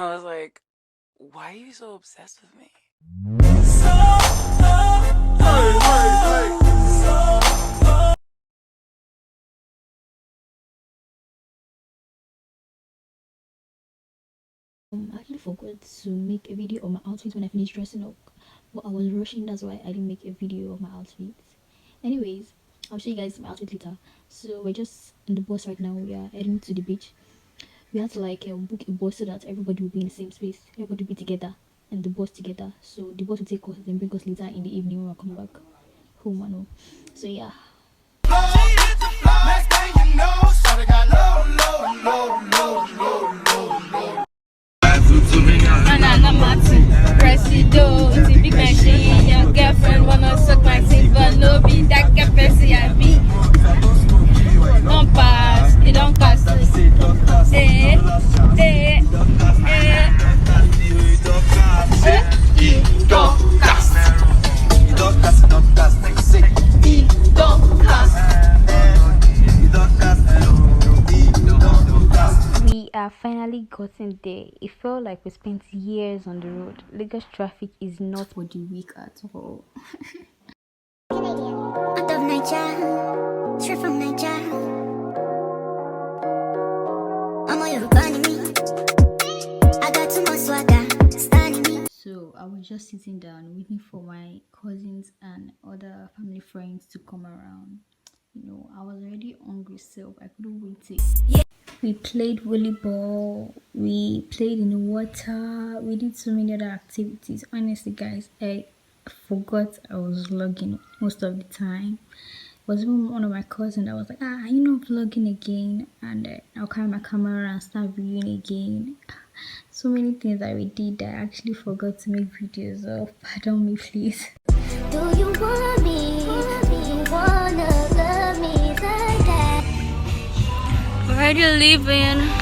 I was like, why are you so obsessed with me? I actually forgot to make a video of my outfit when I finished dressing up, but I was rushing, that's why I didn't make a video of my outfit. Anyways, I'll show you guys my outfit later. So we're just in the bus right now. We are heading to the beach. We had to like book a bus so that everybody will be in the same space, everybody will be together and the bus together, so the bus will take us and bring us later in the evening when we come back home and all. So yeah. Presido, big machine, your girlfriend wanna suck my teeth, but no be that capacity I be. Don't pass, it don't pass. Eh, eh, eh. It don't cast. It don't cast, it don't cast, like say. It don't cast. It don't cast. We are finally gotten there. It felt like we spent years on the road. Lagos traffic is not For the week at all. Out of Niger, straight from Niger. I'm on your me. I got too much swagger, standing me. So I was just sitting down waiting for my cousins and other family friends to come around. You know, I was already hungry, so I couldn't wait to. Yeah. We played volleyball, we played in the water, we did so many other activities. Honestly, guys, I forgot I was vlogging most of the time. It was even one of my cousins that was like, are you not vlogging again? And I'll carry my camera and start viewing again. So many things that we did that I actually forgot to make videos of. Pardon me, please. Do you want me? Do you wanna love me like that? Where do you live in?